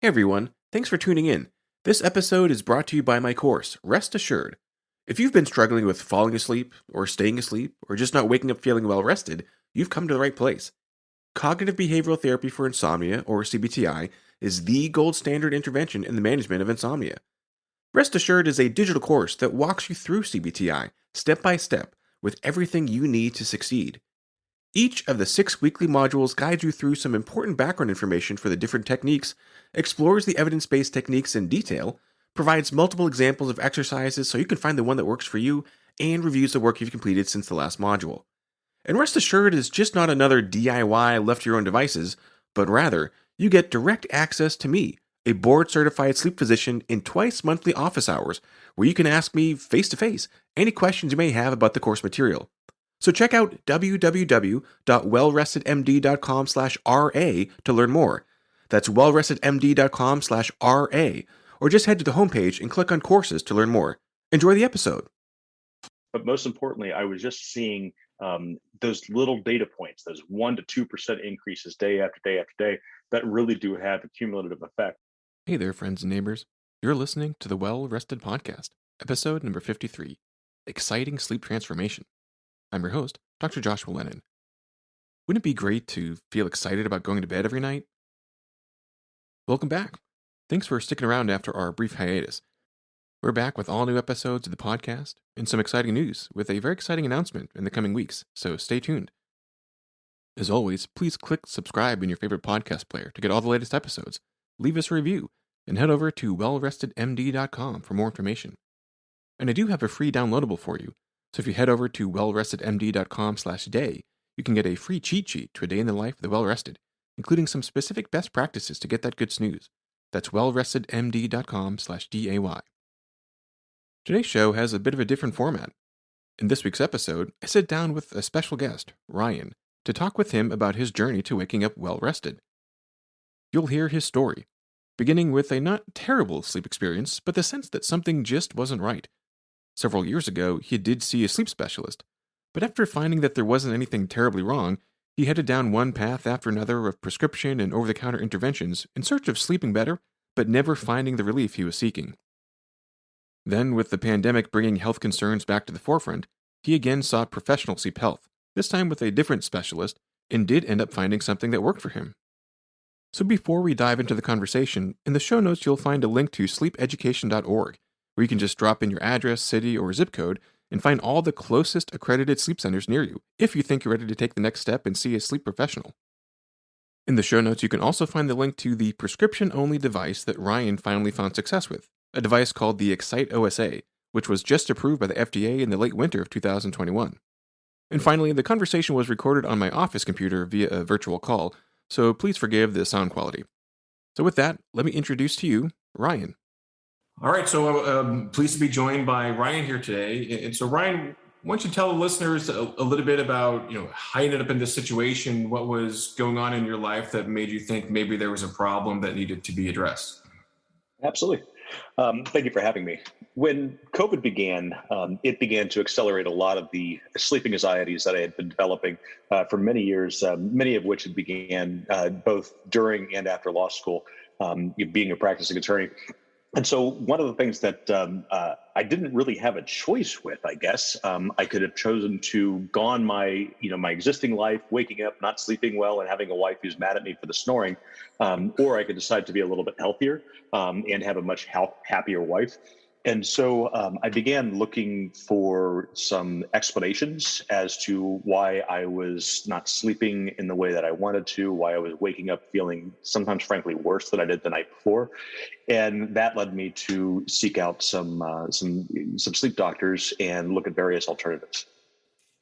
Hey everyone, thanks for tuning in. This episode is brought to you by my course, Rest Assured. If you've been struggling with falling asleep, or staying asleep, or just not waking up feeling well rested, you've come to the right place. Cognitive behavioral therapy for insomnia, or CBTI, is the gold standard intervention in the management of insomnia. Rest Assured is a digital course that walks you through CBTI, step by step, with everything you need to succeed. Each of the 6 weekly modules guides you through some important background information for the different techniques, explores the evidence-based techniques in detail, provides multiple examples of exercises so you can find the one that works for you, and reviews the work you've completed since the last module. And Rest Assured is just not another DIY left to your own devices, but rather, you get direct access to me, a board-certified sleep physician, in twice monthly office hours, where you can ask me face-to-face any questions you may have about the course material. So check out www.wellrestedmd.com/RA to learn more. That's wellrestedmd.com/RA, or just head to the homepage and click on courses to learn more. Enjoy the episode. But most importantly, I was just seeing those little data points, those 1% to 2% increases day after day after day, that really do have a cumulative effect. Hey there, friends and neighbors. You're listening to the Well Rested Podcast, episode number 53, Exciting Sleep Transformation. I'm your host, Dr. Joshua Lennon. Wouldn't it be great to feel excited about going to bed every night? Welcome back. Thanks for sticking around after our brief hiatus. We're back with all new episodes of the podcast and some exciting news with a very exciting announcement in the coming weeks, so stay tuned. As always, please click subscribe in your favorite podcast player to get all the latest episodes, leave us a review, and head over to wellrestedmd.com for more information. And I do have a free downloadable for you. So if you head over to wellrestedmd.com/day, you can get a free cheat sheet to a day in the life of the well-rested, including some specific best practices to get that good snooze. That's wellrestedmd.com/day. Today's show has a bit of a different format. In this week's episode, I sit down with a special guest, Ryan, to talk with him about his journey to waking up well-rested. You'll hear his story, beginning with a not terrible sleep experience, but the sense that something just wasn't right. Several years ago, he did see a sleep specialist, but after finding that there wasn't anything terribly wrong, he headed down one path after another of prescription and over-the-counter interventions in search of sleeping better, but never finding the relief he was seeking. Then, with the pandemic bringing health concerns back to the forefront, he again sought professional sleep health, this time with a different specialist, and did end up finding something that worked for him. So before we dive into the conversation, in the show notes you'll find a link to sleepeducation.org, where you can just drop in your address, city, or zip code and find all the closest accredited sleep centers near you if you think you're ready to take the next step and see a sleep professional. In the show notes, you can also find the link to the prescription-only device that Ryan finally found success with, a device called the eXcite OSA, which was just approved by the FDA in the late winter of 2021. And finally, the conversation was recorded on my office computer via a virtual call, so please forgive the sound quality. So with that, let me introduce to you Ryan. All right, so pleased to be joined by Ryan here today. And so Ryan, why don't you tell the listeners a little bit about, how you ended up in this situation, what was going on in your life that made you think maybe there was a problem that needed to be addressed? Absolutely. Thank you for having me. When COVID began, it began to accelerate a lot of the sleeping anxieties that I had been developing for many years, many of which had began both during and after law school, being a practicing attorney. And so one of the things that I didn't really have a choice with, I guess, I could have chosen to gone my existing life, waking up, not sleeping well, and having a wife who's mad at me for the snoring, or I could decide to be a little bit healthier and have a much happier wife. And so I began looking for some explanations as to why I was not sleeping in the way that I wanted to, why I was waking up feeling sometimes, frankly, worse than I did the night before. And that led me to seek out some sleep doctors and look at various alternatives.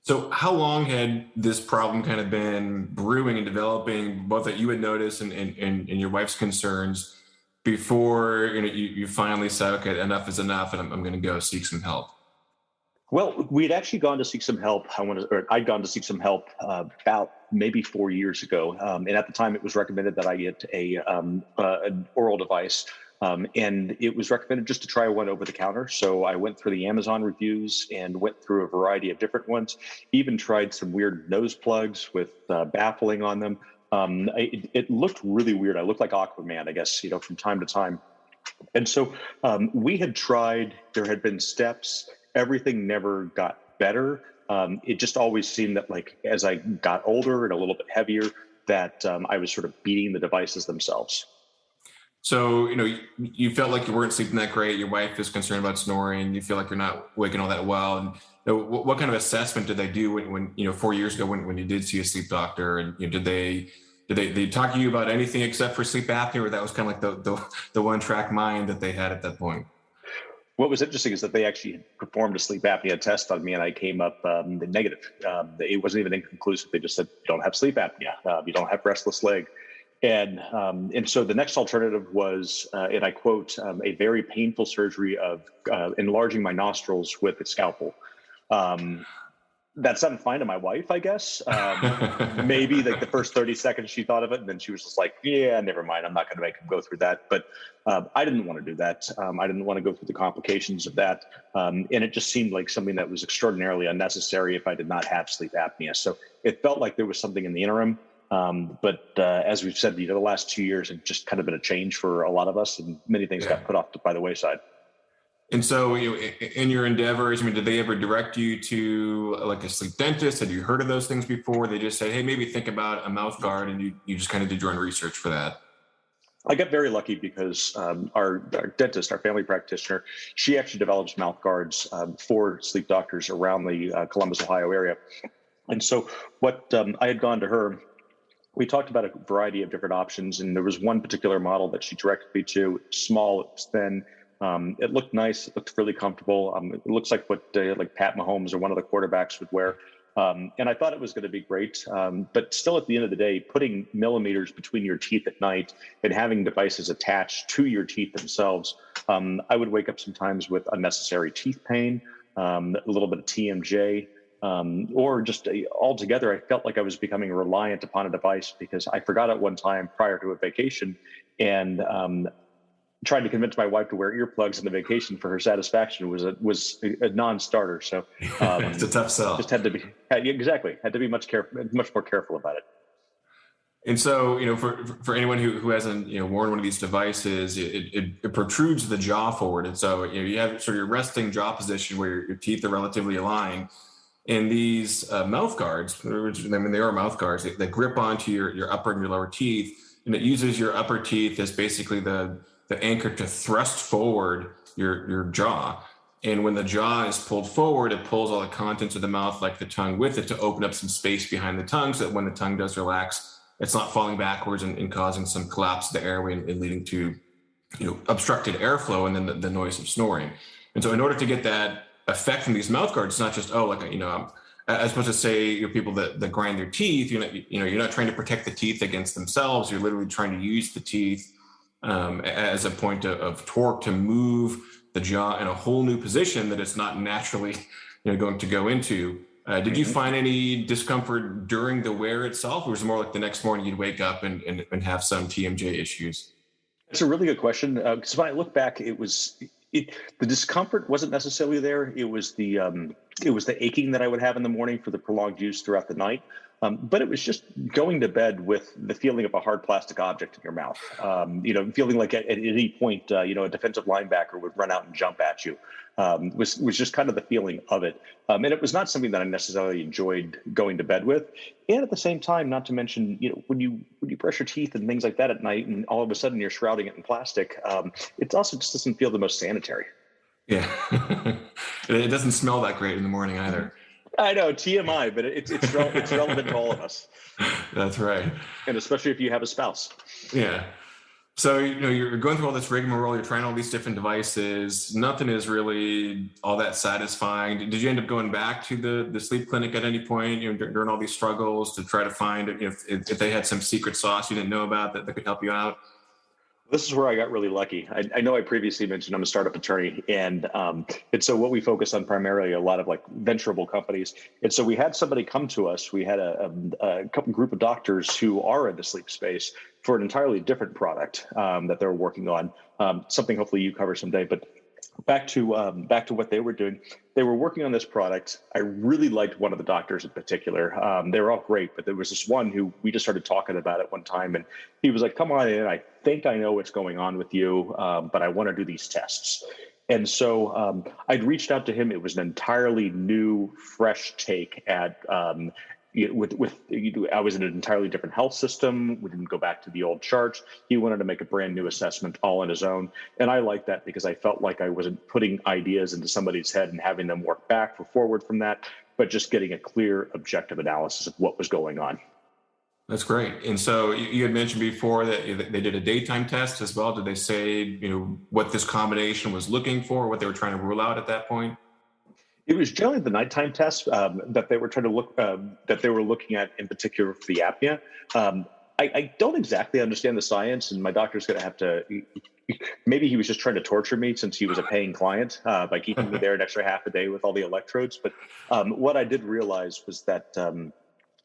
So how long had this problem kind of been brewing and developing, both that you had noticed and your wife's concerns, before you finally said, okay, enough is enough, and I'm going to go seek some help? Well, we'd actually gone to seek some help. I'd gone to seek some help about maybe 4 years ago, and at the time, it was recommended that I get an oral device, and it was recommended just to try one over the counter. So I went through the Amazon reviews and went through a variety of different ones. Even tried some weird nose plugs with baffling on them. It looked really weird. I looked like Aquaman, I guess, from time to time. And so we had tried, there had been steps, everything never got better. It just always seemed that, like, as I got older and a little bit heavier, that I was sort of beating the devices themselves. So, you felt like you weren't sleeping that great. Your wife is concerned about snoring. You feel like you're not waking all that well. And what kind of assessment did they do when 4 years ago, when you did see a sleep doctor? And did they talk to you about anything except for sleep apnea, or that was kind of like the one track mind that they had at that point? What was interesting is that they actually performed a sleep apnea test on me, and I came up negative. It wasn't even inconclusive. They just said, "You don't have sleep apnea. You don't have restless leg." And so the next alternative was, and I quote, "a very painful surgery of enlarging my nostrils with a scalpel." Um, that sounded fine to my wife, I guess. Maybe like the first 30 seconds she thought of it, and then she was just like, "Yeah, never mind. I'm not going to make him go through that." But I didn't want to do that. I didn't want to go through the complications of that. And it just seemed like something that was extraordinarily unnecessary if I did not have sleep apnea. So it felt like there was something in the interim. But as we've said, the last 2 years have just kind of been a change for a lot of us, and many things Yeah. got put off by the wayside. And so, in your endeavors, I mean, did they ever direct you to like a sleep dentist? Had you heard of those things before? They just said, "Hey, maybe think about a mouth guard," and you just kind of did your own research for that. I got very lucky because our dentist, our family practitioner, she actually develops mouth guards for sleep doctors around the Columbus, Ohio area. And so, what I had gone to her, we talked about a variety of different options, and there was one particular model that she directed me to. Small, it was thin. It looked nice. It looked really comfortable. It looks like what like Pat Mahomes or one of the quarterbacks would wear. And I thought it was going to be great. But still, at the end of the day, putting millimeters between your teeth at night and having devices attached to your teeth themselves, I would wake up sometimes with unnecessary teeth pain, a little bit of TMJ. Or just altogether, I felt like I was becoming reliant upon a device because I forgot it one time prior to a vacation, and tried to convince my wife to wear earplugs on the vacation for her satisfaction was a non-starter. So It's a tough just sell. had to be exactly had to be much more careful about it. And so, for anyone who hasn't worn one of these devices, it protrudes the jaw forward, and so you have sort of your resting jaw position where your teeth are relatively aligned. And these mouth guards, which, I mean, they are mouth guards, they grip onto your upper and your lower teeth, and it uses your upper teeth as basically the anchor to thrust forward your jaw. And when the jaw is pulled forward, it pulls all the contents of the mouth, like the tongue, with it to open up some space behind the tongue, so that when the tongue does relax, it's not falling backwards and causing some collapse of the airway and leading to obstructed airflow and then the noise of snoring. And so, in order to get that effect from these mouth guards, it's not just as opposed to say people that grind their teeth. You're not trying to protect the teeth against themselves. You're literally trying to use the teeth as a point of torque to move the jaw in a whole new position that it's not naturally going to go into. Did you find any discomfort during the wear itself, or was it more like the next morning you'd wake up and have some TMJ issues? It's a really good question because when I look back, the discomfort wasn't necessarily there. It was the aching that I would have in the morning for the prolonged use throughout the night. But it was just going to bed with the feeling of a hard plastic object in your mouth. Feeling like at any point, a defensive linebacker would run out and jump at you. Was just kind of the feeling of it, and it was not something that I necessarily enjoyed going to bed with. And at the same time, not to mention, when you brush your teeth and things like that at night, and all of a sudden you're shrouding it in plastic, it also just doesn't feel the most sanitary. Yeah. It doesn't smell that great in the morning either. I know, TMI, but it's relevant to all of us, That's right. and especially if you have a spouse. Yeah. So, you're going through all this rigmarole, you're trying all these different devices. Nothing is really all that satisfying. Did you end up going back to the sleep clinic at any point, during all these struggles, to try to find if they had some secret sauce you didn't know about that could help you out? This is where I got really lucky. I know I previously mentioned I'm a startup attorney, and so what we focus on primarily a lot of like venturable companies. And so we had somebody come to us. We had a couple group of doctors who are in the sleep space for an entirely different product that they're working on. Something hopefully you cover someday, but back to what they were doing. They were working on this product. I really liked one of the doctors in particular. They were all great, but there was this one who we just started talking about it one time, and he was like, "Come on in. I think I know what's going on with you, but I want to do these tests." And so I'd reached out to him. It was an entirely new, fresh take at I was in an entirely different health system. We didn't go back to the old charts. He wanted to make a brand new assessment all on his own. And I liked that because I felt like I wasn't putting ideas into somebody's head and having them work back or forward from that, but just getting a clear, objective analysis of what was going on. That's great. And so you had mentioned before that they did a daytime test as well. Did they say, what this combination was looking for, what they were trying to rule out at that point? It was generally the nighttime tests that they were trying to that they were looking at in particular for the apnea. I don't exactly understand the science, and my doctor's going to have to. Maybe he was just trying to torture me since he was a paying client by keeping me there an extra half a day with all the electrodes. But what I did realize was that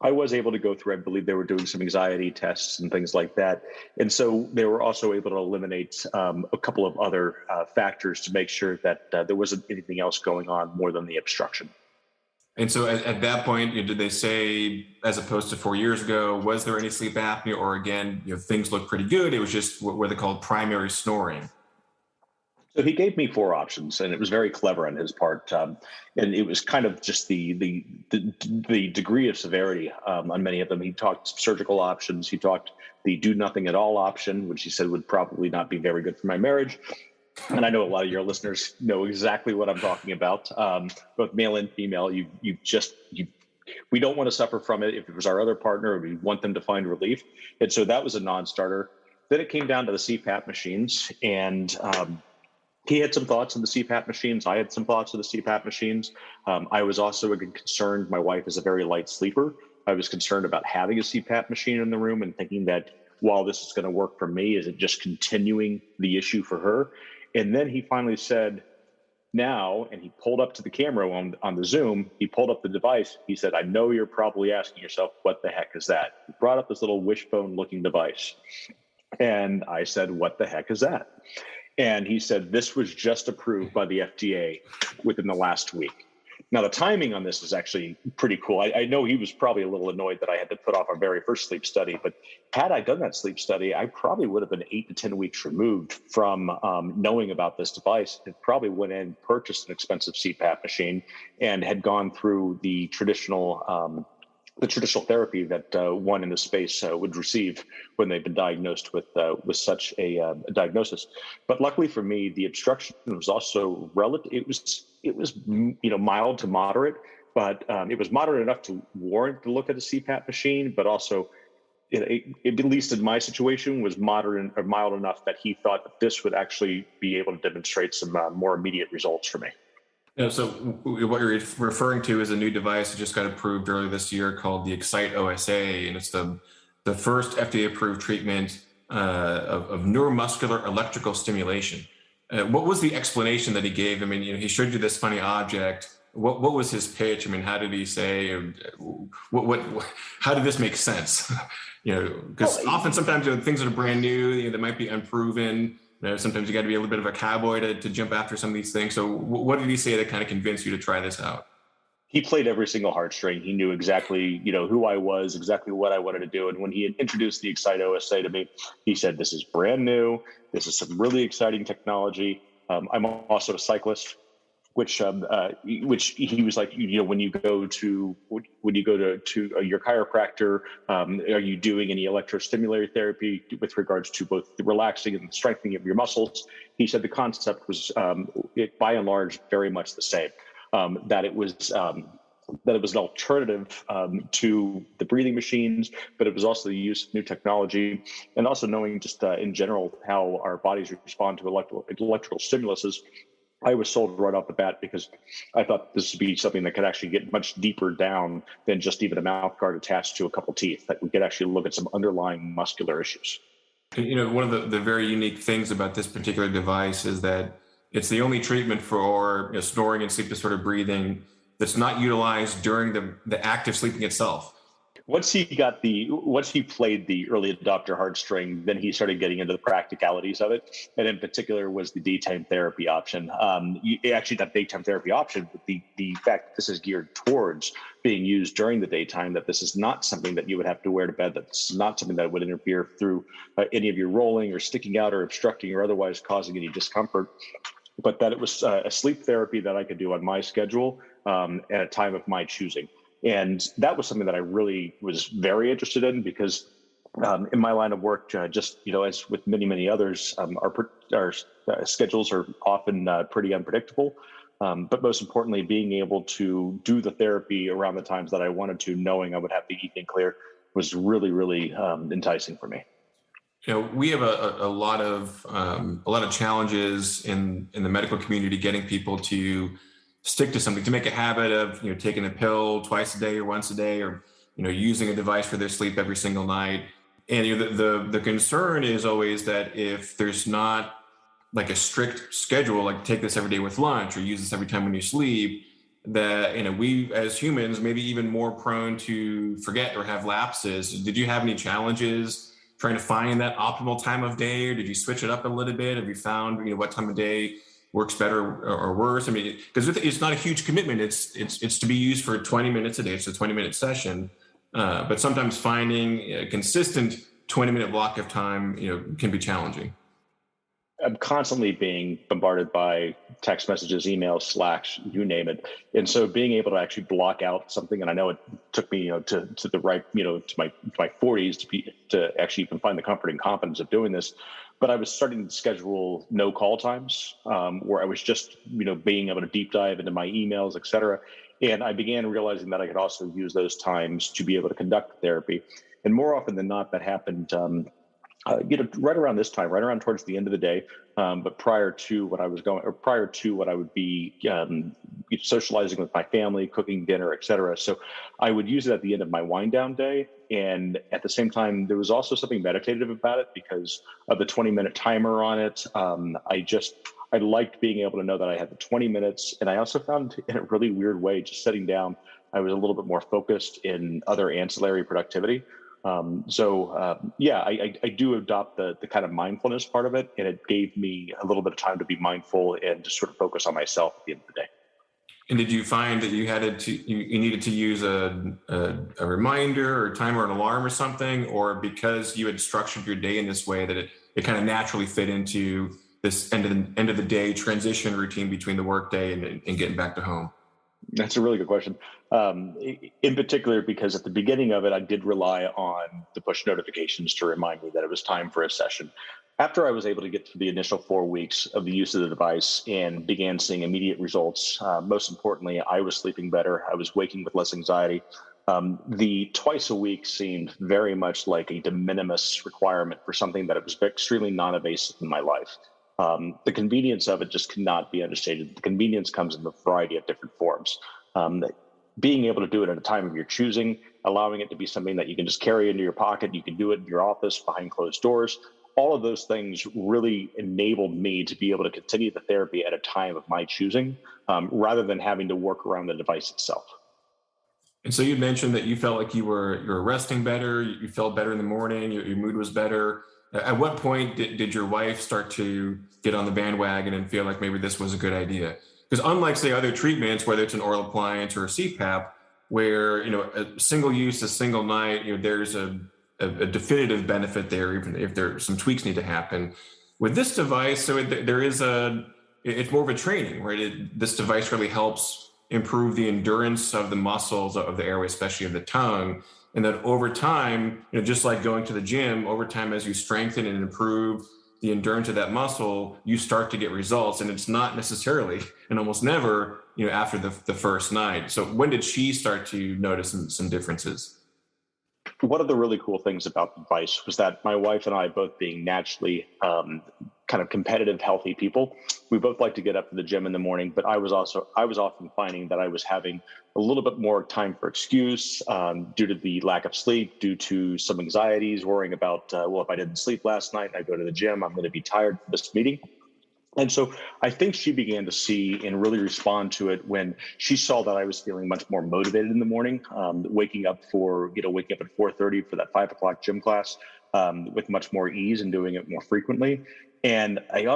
I was able to go through, I believe they were doing some anxiety tests and things like that. And so they were also able to eliminate a couple of other factors to make sure that there wasn't anything else going on more than the obstruction. And so at that point, did they say, as opposed to 4 years ago, was there any sleep apnea, or again, things looked pretty good? It was just what they called primary snoring. So he gave me four options, and it was very clever on his part. And it was kind of just the degree of severity on many of them. He talked surgical options. He talked the do nothing at all option, which he said would probably not be very good for my marriage. And I know a lot of your listeners know exactly what I'm talking about. Both male and female, we don't want to suffer from it. If it was our other partner, we want them to find relief. And so that was a non-starter. Then it came down to the CPAP machines, and he had some thoughts on the CPAP machines. I had some thoughts on the CPAP machines. I was also concerned. My wife is a very light sleeper. I was concerned about having a CPAP machine in the room and thinking that while this is going to work for me, is it just continuing the issue for her? And then he finally said, now, and he pulled up to the camera on the Zoom, he pulled up the device. He said, I know you're probably asking yourself, what the heck is that? He brought up this little wishbone looking device. And I said, what the heck is that? And he said, this was just approved by the FDA within the last week. Now, the timing on this is actually pretty cool. I know he was probably a little annoyed that I had to put off our very first sleep study, but had I done that sleep study, I probably would have been 8 to 10 weeks removed from knowing about this device. It probably went in, purchased an expensive CPAP machine, and had gone through the traditional therapy that one in the space would receive when they've been diagnosed with such a diagnosis. But luckily for me, the obstruction was also relative. It was mild to moderate, but it was moderate enough to warrant the look at a CPAP machine, but also at least in my situation, was moderate or mild enough that he thought that this would actually be able to demonstrate some more immediate results for me. So what you're referring to is a new device that just got approved earlier this year called the eXcite OSA, and it's the first FDA-approved treatment of neuromuscular electrical stimulation. What was the explanation that he gave? I mean, he showed you this funny object. What was his pitch? I mean, how did he say? How did this make sense? Because often, sometimes things that are brand new, that might be unproven. Sometimes you got to be a little bit of a cowboy to jump after some of these things. So what did he say that kind of convinced you to try this out? He played every single heartstring. He knew exactly, who I was, exactly what I wanted to do. And when he had introduced the eXcite OSA to me, he said, this is brand new. This is some really exciting technology. I'm also a cyclist, which he was like, when you go to your chiropractor, are you doing any electrostimulatory therapy with regards to both the relaxing and the strengthening of your muscles? He said the concept was, by and large, very much the same. That it was an alternative to the breathing machines, but it was also the use of new technology, and also knowing just in general how our bodies respond to electrical stimuluses. I was sold right off the bat because I thought this would be something that could actually get much deeper down than just even a mouth guard attached to a couple teeth, that we could actually look at some underlying muscular issues. And, one of the very unique things about this particular device is that it's the only treatment for snoring and sleep disorder breathing that's not utilized during the active sleeping itself. once he played the early adopter heartstring, then he started getting into the practicalities of it, and in particular was the daytime therapy option. Actually, not daytime therapy option, but the fact that this is geared towards being used during the daytime. That this is not something that you would have to wear to bed. That this is not something that would interfere through any of your rolling or sticking out or obstructing or otherwise causing any discomfort, but that it was a sleep therapy that I could do on my schedule at a time of my choosing. And that was something that I really was very interested in because in my line of work, just as with many others, our schedules are often pretty unpredictable. But most importantly, being able to do the therapy around the times that I wanted to, knowing I would have the evening clear, was really enticing for me. We have a lot of challenges in the medical community getting people to stick to something, to make a habit of taking a pill twice a day or once a day, or using a device for their sleep every single night. And the concern is always that if there's not like a strict schedule, like take this every day with lunch or use this every time when you sleep, that we as humans may be even more prone to forget or have lapses. Did you have any challenges trying to find that optimal time of day, or did you switch it up a little bit? Have you found what time of day works better or worse? I mean, because it's not a huge commitment. It's to be used for 20 minutes a day. It's a 20-minute session, but sometimes finding a consistent 20-minute block of time, can be challenging. I'm constantly being bombarded by text messages, emails, Slacks, you name it. And so being able to actually block out something, and I know it took me, to the right, to my 40s to actually even find the comfort and confidence of doing this. But I was starting to schedule no call times, where I was just, being able to deep dive into my emails, et cetera. And I began realizing that I could also use those times to be able to conduct therapy. And more often than not, that happened, right around this time, right around towards the end of the day, but prior to what I was going, or prior to what I would be socializing with my family, cooking dinner, et cetera. So I would use it at the end of my wind down day. And at the same time, there was also something meditative about it because of the 20-minute timer on it. I liked being able to know that I had the 20 minutes. And I also found, in a really weird way, just sitting down, I was a little bit more focused in other ancillary productivity. I do adopt the kind of mindfulness part of it, and it gave me a little bit of time to be mindful and just sort of focus on myself at the end of the day. And did you find that you needed to use a reminder or timer, an alarm or something, or because you had structured your day in this way that it kind of naturally fit into this end of the day transition routine between the workday and getting back to home? That's a really good question. In particular, because at the beginning of it, I did rely on the push notifications to remind me that it was time for a session. After I was able to get through the initial 4 weeks of the use of the device and began seeing immediate results, most importantly, I was sleeping better. I was waking with less anxiety. The twice a week seemed very much like a de minimis requirement for something that it was extremely non-invasive in my life. The convenience of it just cannot be understated. The convenience comes in a variety of different forms. Being able to do it at a time of your choosing, allowing it to be something that you can just carry into your pocket, you can do it in your office behind closed doors. All of those things really enabled me to be able to continue the therapy at a time of my choosing, rather than having to work around the device itself. And so you mentioned that you felt like you were resting better, you felt better in the morning, your mood was better. At what point did your wife start to get on the bandwagon and feel like maybe this was a good idea? Because unlike, say, other treatments, whether it's an oral appliance or a CPAP, where a single use, a single night, there's a definitive benefit there, even if there some tweaks need to happen. With this device, it's more of a training, right? This device really helps improve the endurance of the muscles of the airway, especially of the tongue. And that over time, just like going to the gym, over time, as you strengthen and improve the endurance of that muscle, you start to get results. And it's not necessarily, and almost never, after the first night. So when did she start to notice some differences? One of the really cool things about the device was that my wife and I, both being naturally kind of competitive, healthy people, we both like to get up to the gym in the morning. But I was often finding that I was having a little bit more time for excuse, due to the lack of sleep, due to some anxieties, worrying about, if I didn't sleep last night and I go to the gym, I'm going to be tired for this meeting. And so I think she began to see and really respond to it when she saw that I was feeling much more motivated in the morning, waking up at 4:30 for that 5 o'clock gym class with much more ease and doing it more frequently. And I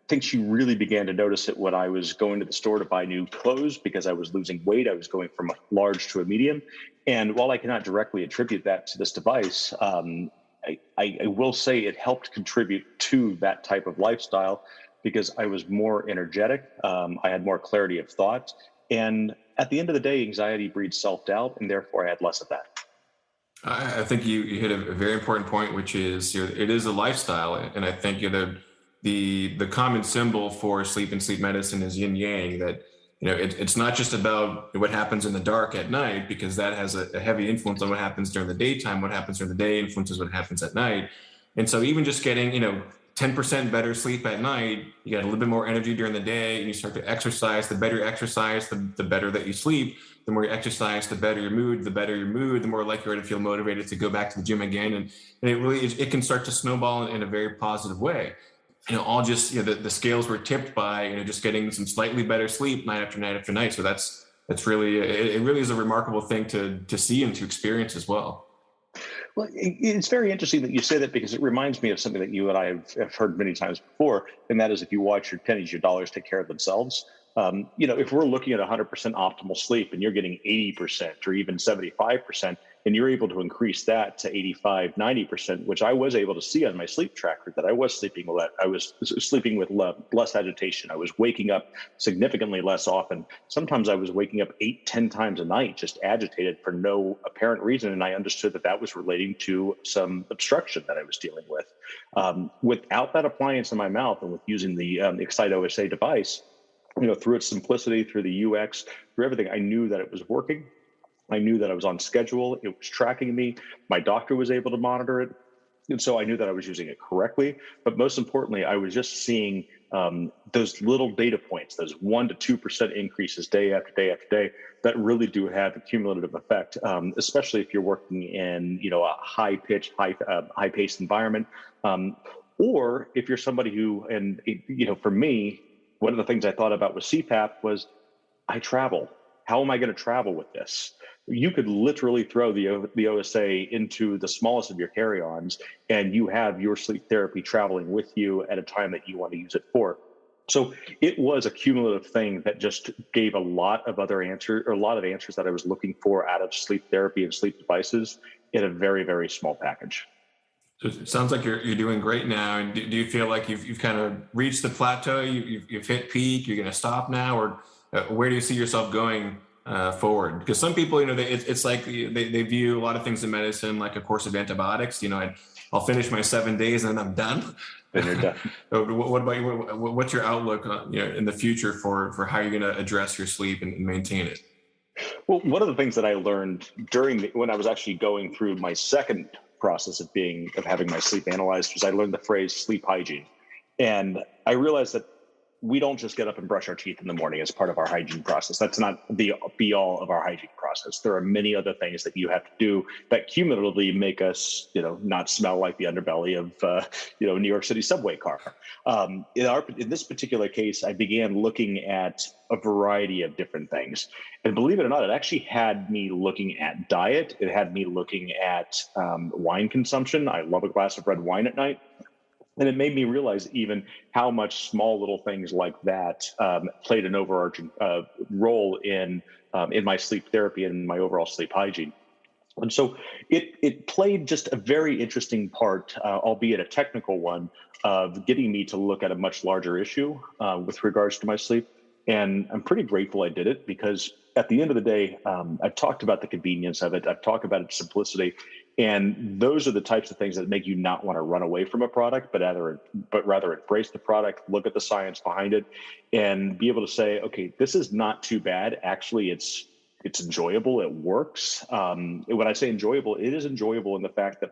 think she really began to notice it when I was going to the store to buy new clothes because I was losing weight. I was going from a large to a medium. And while I cannot directly attribute that to this device, I will say it helped contribute to that type of lifestyle because I was more energetic. I had more clarity of thought. And at the end of the day, anxiety breeds self doubt, and therefore I had less of that. I think you hit a very important point, which is it is a lifestyle, and I think the common symbol for sleep and sleep medicine is yin yang. That it's not just about what happens in the dark at night, because that has a heavy influence on what happens during the daytime. What happens during the day influences what happens at night, and so even just getting 10% better sleep at night, you got a little bit more energy during the day, and you start to exercise. The better you exercise, the better that you sleep. The more you exercise, the better your mood. The better your mood, the more likely you are to feel motivated to go back to the gym again. And it can start to snowball in a very positive way. All just the scales were tipped by just getting some slightly better sleep night after night after night. So that's really it really is a remarkable thing to see and to experience as well. Well, it's very interesting that you say that because it reminds me of something that you and I have heard many times before, and that is if you watch your pennies, your dollars take care of themselves. If we're looking at 100% optimal sleep and you're getting 80% or even 75%, and you're able to increase that to 85, 90%, which I was able to see on my sleep tracker that I was sleeping with less agitation. I was waking up significantly less often. Sometimes I was waking up 8, 10 times a night, just agitated for no apparent reason. And I understood that that was relating to some obstruction that I was dealing with. Without that appliance in my mouth and with using the eXciting device, through its simplicity, through the UX, through everything, I knew that it was working. I knew that I was on schedule. It was tracking me. My doctor was able to monitor it. And so I knew that I was using it correctly. But most importantly, I was just seeing those little data points, those 1% to 2% increases day after day after day that really do have a cumulative effect, especially if you're working in, a high pitch, high paced environment. Or if you're somebody who, for me, one of the things I thought about with CPAP was I travel. How am I going to travel with this? You could literally throw the OSA into the smallest of your carry-ons, and you have your sleep therapy traveling with you at a time that you want to use it for. So it was a cumulative thing that just gave a lot of answers that I was looking for out of sleep therapy and sleep devices in a very, very small package. So it sounds like you're doing great now. And do you feel like you've kind of reached the plateau? You've hit peak. You're going to stop now, or where do you see yourself going forward? Because some people, it's like they view a lot of things in medicine like a course of antibiotics. I'll finish my 7 days and then I'm done. Then you're done. What about you? What's your outlook on, in the future for how you're going to address your sleep and maintain it? Well, one of the things that I learned when I was actually going through my second process of having my sleep analyzed was I learned the phrase sleep hygiene. And I realized that we don't just get up and brush our teeth in the morning as part of our hygiene process. That's not the be all of our hygiene process. There are many other things that you have to do that cumulatively make us, not smell like the underbelly of, New York City subway car. In this particular case, I began looking at a variety of different things. And believe it or not, it actually had me looking at diet. It had me looking at wine consumption. I love a glass of red wine at night. And it made me realize even how much small little things like that played an overarching role in my sleep therapy and my overall sleep hygiene. And so it played just a very interesting part, albeit a technical one, of getting me to look at a much larger issue with regards to my sleep. And I'm pretty grateful I did it because at the end of the day, I've talked about the convenience of it. I've talked about its simplicity. And those are the types of things that make you not want to run away from a product, but rather embrace the product, look at the science behind it, and be able to say, okay, this is not too bad. Actually, it's enjoyable. It works. When I say enjoyable, it is enjoyable in the fact that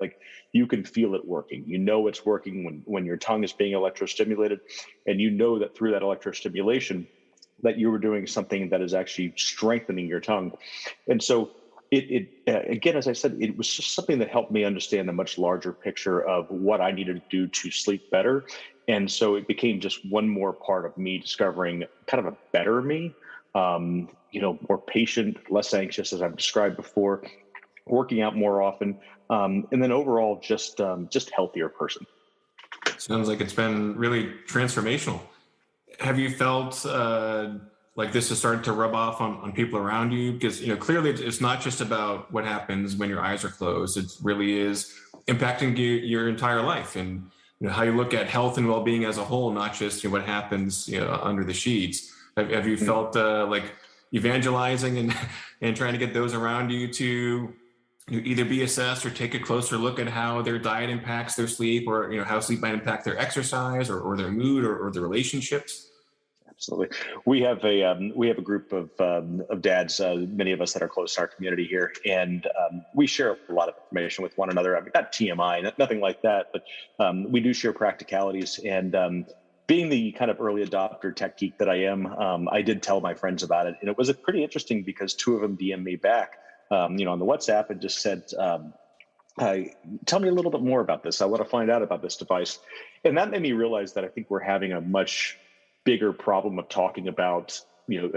you can feel it working. It's working when your tongue is being electrostimulated, and that through that electrostimulation that you were doing something that is actually strengthening your tongue. And so again, as I said, it was just something that helped me understand the much larger picture of what I needed to do to sleep better. And so it became just one more part of me discovering kind of a better me, more patient, less anxious, as I've described before, working out more often, and then overall just healthier person. Sounds like it's been really transformational. Have you felt like this has started to rub off on people around you? Because clearly it's not just about what happens when your eyes are closed. It really is impacting your entire life, and how you look at health and well-being as a whole, not just what happens under the sheets. Have you felt like evangelizing and and trying to get those around you to either be assessed or take a closer look at how their diet impacts their sleep, or how sleep might impact their exercise, or their mood, or their relationships? Absolutely. We have a group of dads, many of us that are close to our community here, and we share a lot of information with one another. I mean, not TMI, nothing like that, but we do share practicalities. And being the kind of early adopter tech geek that I am, I did tell my friends about it, and it was pretty interesting because two of them DM'd me back, on the WhatsApp, and just said, tell me a little bit more about this. I want to find out about this device. And that made me realize that I think we're having a much bigger problem of talking about,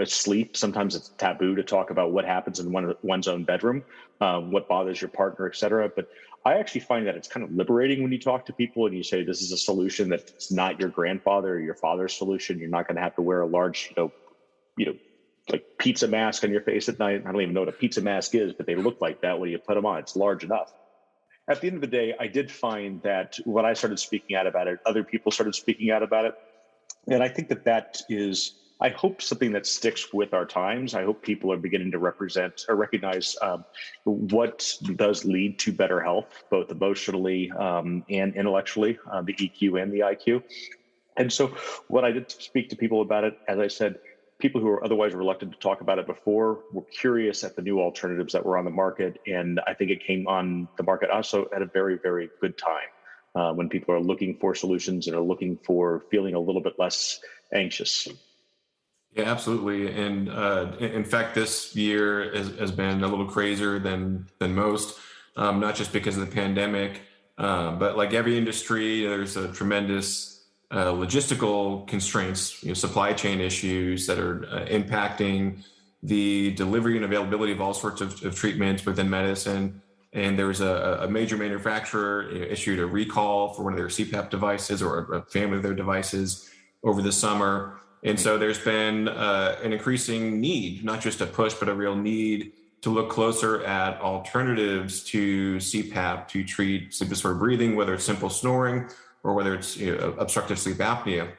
sleep. Sometimes it's taboo to talk about what happens in one's own bedroom, what bothers your partner, et cetera. But I actually find that it's kind of liberating when you talk to people and you say, this is a solution that's not your grandfather or your father's solution. You're not going to have to wear a large, like pizza mask on your face at night. I don't even know what a pizza mask is, but they look like that when you put them on. It's large enough. At the end of the day, I did find that when I started speaking out about it, other people started speaking out about it. And I think that is, I hope, something that sticks with our times. I hope people are beginning to recognize what does lead to better health, both emotionally and intellectually, the EQ and the IQ. And so when I did speak to people about it, as I said, people who were otherwise reluctant to talk about it before were curious at the new alternatives that were on the market. And I think it came on the market also at a very, very good time, when people are looking for solutions and are looking for feeling a little bit less anxious. Yeah, absolutely. And in fact, this year has been a little crazier than most, not just because of the pandemic, but like every industry, there's a tremendous logistical constraints, supply chain issues that are impacting the delivery and availability of all sorts of treatments within medicine. And there was a major manufacturer issued a recall for one of their CPAP devices, or a family of their devices, over the summer. And so there's been an increasing need, not just a push, but a real need to look closer at alternatives to CPAP to treat sleep disordered breathing, whether it's simple snoring or whether it's obstructive sleep apnea.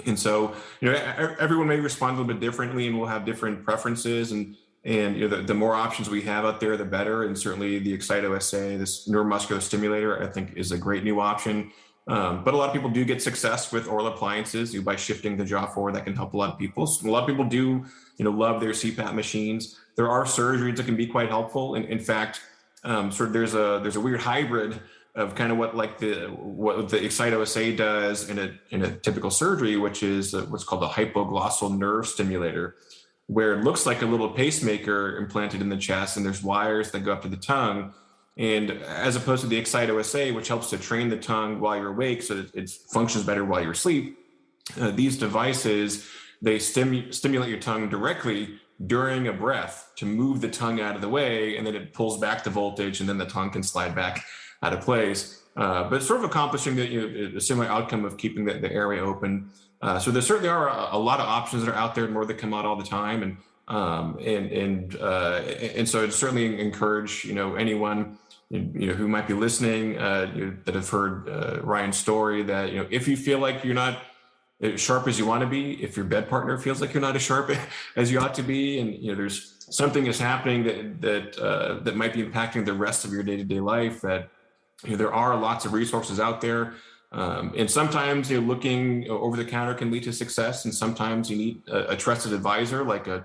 And so, everyone may respond a little bit differently, and we'll have different preferences. And the more options we have out there, the better. And certainly the eXciting, this neuromuscular stimulator, I think is a great new option. But a lot of people do get success with oral appliances by shifting the jaw forward. That can help a lot of people. So a lot of people do, love their CPAP machines. There are surgeries that can be quite helpful. And in fact, there's a weird hybrid of kind of what the eXciting does in a typical surgery, which is what's called a hypoglossal nerve stimulator, where it looks like a little pacemaker implanted in the chest, and there's wires that go up to the tongue. And as opposed to the eXciting, which helps to train the tongue while you're awake so that it functions better while you're asleep, these devices, they stimulate your tongue directly during a breath to move the tongue out of the way, and then it pulls back the voltage, and then the tongue can slide back out of place. But sort of accomplishing a similar outcome of keeping the airway open. So there certainly are a lot of options that are out there, more that come out all the time. And so I'd certainly encourage anyone who might be listening that have heard Ryan's story, that if you feel like you're not as sharp as you want to be, if your bed partner feels like you're not as sharp as you ought to be, and there's something is happening that might be impacting the rest of your day-to-day life, that there are lots of resources out there. And sometimes looking over the counter can lead to success, and sometimes you need a trusted advisor, like a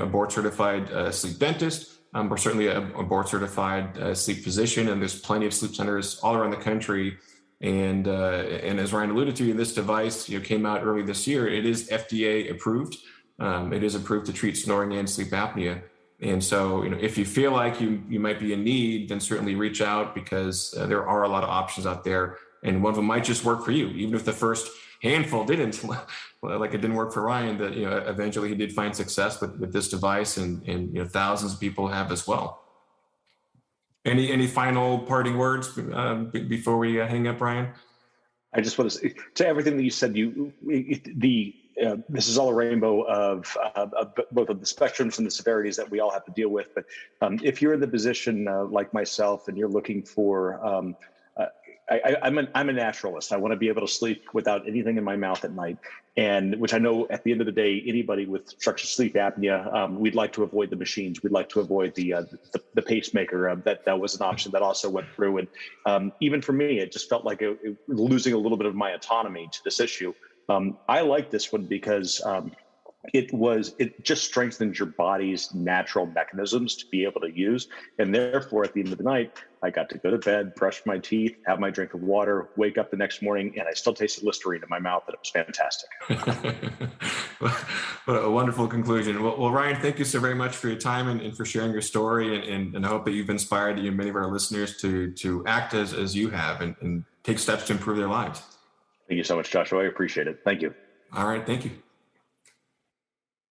board certified sleep dentist, or certainly a board certified sleep physician. And there's plenty of sleep centers all around the country. And as Ryan alluded to, this device came out early this year. It is FDA approved. It is approved to treat snoring and sleep apnea. And so, if you feel like you might be in need, then certainly reach out, because there are a lot of options out there and one of them might just work for you, even if the first handful didn't. Like it didn't work for Ryan, that eventually he did find success with this device, and thousands of people have as well. Any final parting words before we hang up, Ryan? I just want to say to everything that you said. This is all a rainbow of both of the spectrums and the severities that we all have to deal with. But if you're in the position like myself and you're looking for, I'm a naturalist. I want to be able to sleep without anything in my mouth at night, and which I know at the end of the day, anybody with obstructive sleep apnea, we'd like to avoid the machines. We'd like to avoid the pacemaker. That was an option that also went through, and even for me, it just felt like losing a little bit of my autonomy to this issue. I like this one because it just strengthens your body's natural mechanisms to be able to use. And therefore, at the end of the night, I got to go to bed, brush my teeth, have my drink of water, wake up the next morning, and I still tasted Listerine in my mouth, and it was fantastic. What a wonderful conclusion. Well, Ryan, thank you so very much for your time and for sharing your story, and I hope that you've inspired many of our listeners to act as you have and take steps to improve their lives. Thank you so much, Joshua. I appreciate it. Thank you. All right. Thank you.